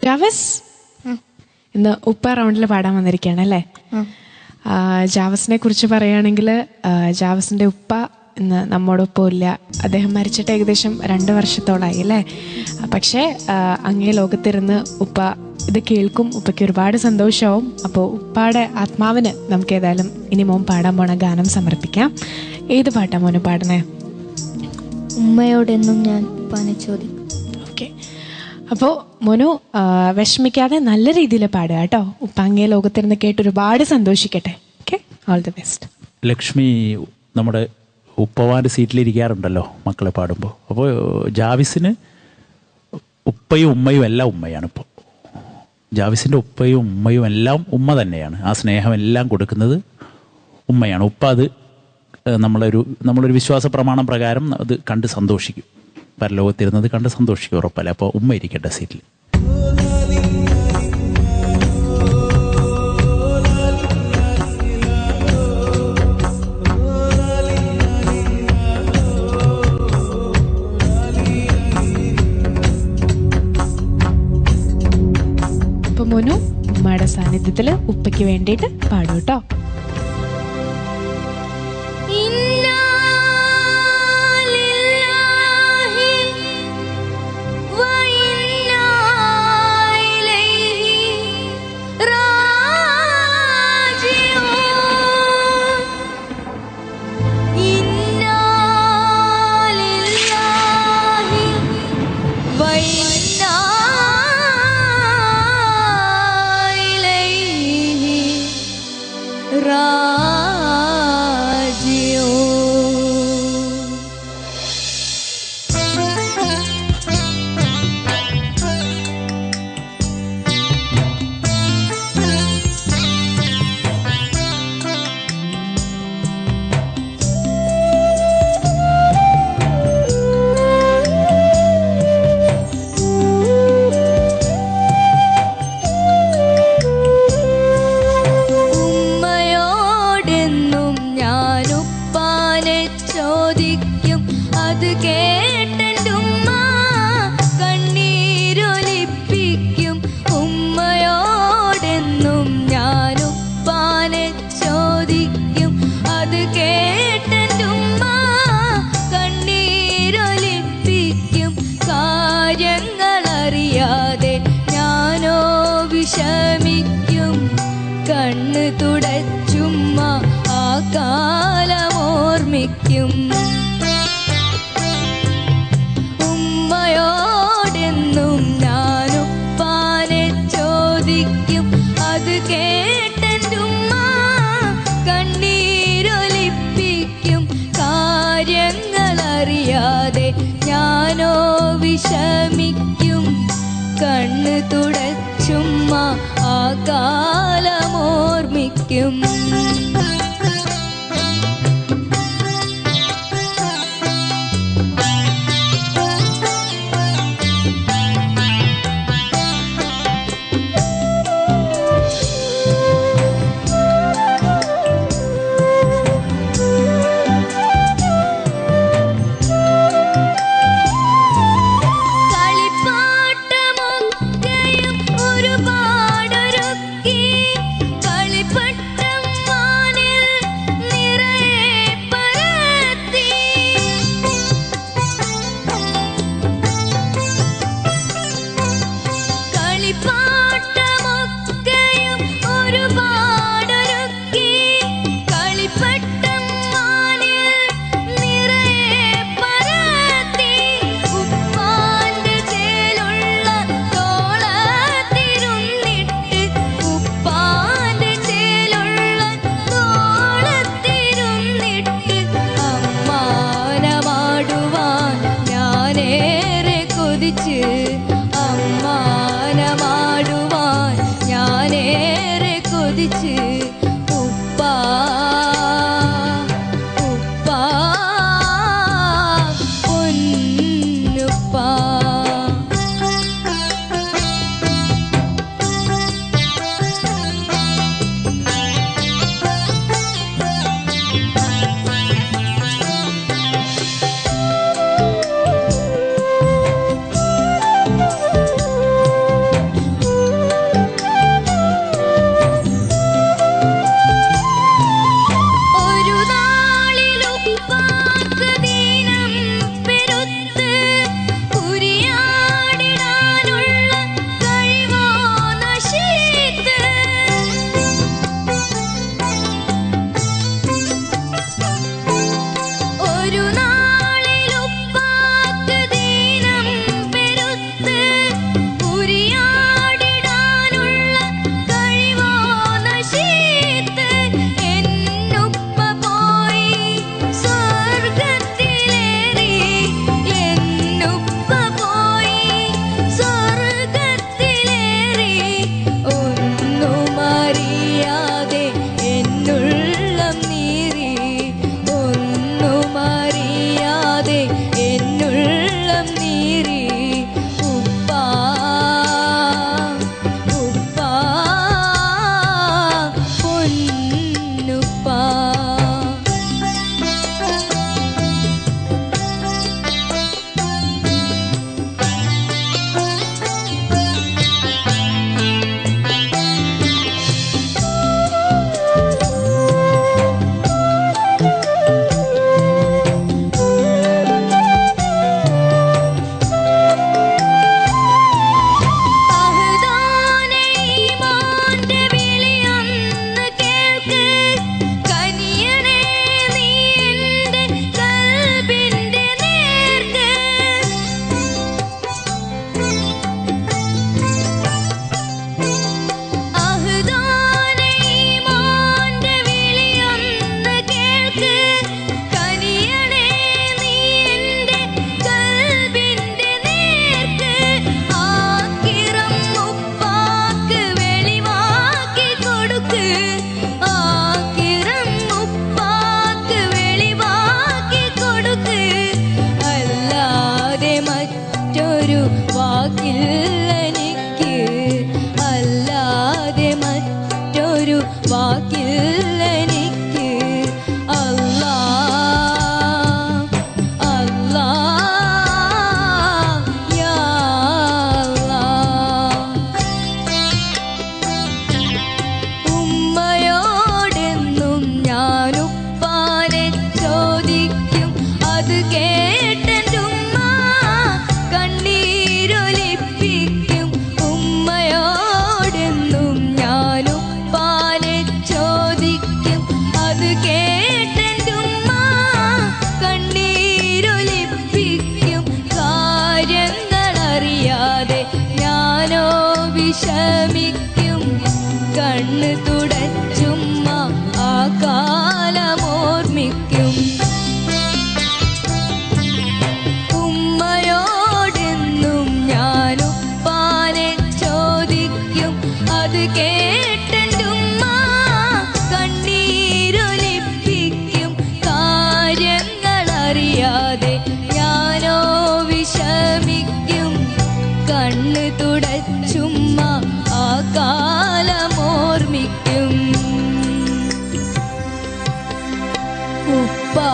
ജാവസ് ഇന്ന് ഉപ്പ റൗണ്ടിൽ പാടാൻ വന്നിരിക്കുകയാണ് അല്ലേ? ജാവസിനെ കുറിച്ച് പറയുകയാണെങ്കിൽ ജാവസിൻ്റെ ഉപ്പ ഇന്ന് നമ്മോടൊപ്പം ഇല്ല. അദ്ദേഹം മരിച്ചിട്ട് ഏകദേശം 2 വർഷത്തോളായി അല്ലേ? പക്ഷേ അങ്ങേ ലോകത്തിരുന്ന് ഉപ്പ ഇത് കേൾക്കും. ഉപ്പയ്ക്ക് ഒരുപാട് സന്തോഷമാവും. അപ്പോൾ ഉപ്പാടെ ആത്മാവിന് നമുക്ക് ഏതായാലും ഇനി മോൻ പാടാൻ പോണ ഗാനം സമർപ്പിക്കാം. ഏത് പാട്ടാ മോന് പാടണേ? ഉമ്മയോടെന്നും ഞാൻ ഉപ്പാനെ ചോദിക്കും. ഓക്കെ, അപ്പോൾ മോനു വിഷമിക്കാതെ നല്ല രീതിയിൽ പാടുക കേട്ടോ. ഉപ്പ അങ്ങേ ലോകത്തിരുന്ന് കേട്ട് ഒരുപാട് സന്തോഷിക്കട്ടെ. Okay, all the best. Lakshmi നമ്മുടെ ഉപ്പവാൻ്റെ സീറ്റിലിരിക്കാറുണ്ടല്ലോ മക്കളെ പാടുമ്പോൾ. അപ്പോൾ ജാവിസിന് ഉപ്പയും ഉമ്മയും എല്ലാം ഉമ്മയാണ്. ഇപ്പോൾ ജാവിസിൻ്റെ ഉപ്പയും ഉമ്മയും എല്ലാം ഉമ്മ തന്നെയാണ്. ആ സ്നേഹം എല്ലാം കൊടുക്കുന്നത് ഉമ്മയാണ്. ഉപ്പ അത് നമ്മളൊരു വിശ്വാസ പ്രമാണം പ്രകാരം അത് കണ്ട് സന്തോഷിക്കും. പരലോകത്തിരുന്നത് കണ്ട് സന്തോഷിക്കും ഉറപ്പല്ലേ. അപ്പോൾ ഉമ്മ ഇരിക്കട്ടെ സീറ്റിൽ. അപ്പോൾ മോനു ഉമ്മയുടെ സാന്നിധ്യത്തിൽ ഉപ്പയ്ക്ക് വേണ്ടിയിട്ട് പാടും കേട്ടോ. വിഷമിക്കും കണ്ണ് തുടച്ചുമ്മ ആ കാലമോർമ്മിക്കും. ൊരുക്കി കളിപ്പട്ടം വാനിൽ വിഷമിക്കും കണ്ണ് തുടച്ചുമ്മ ആ കാലമോർമ്മിക്കും. ഉമ്മയോടെന്നും ഞാനുപ്പാനെ ചോദിക്കും, അത് കേട്ടെന്റുമ്മ കണ്ണീരൊലിപ്പിക്കും. കാര്യങ്ങളറിയാതെ ഞാനോ വിഷമിക്കും കണ്ണ് തുടച്ചുമ്മ ആ കാലമോർമ്മിക്കും. ഉപ്പാ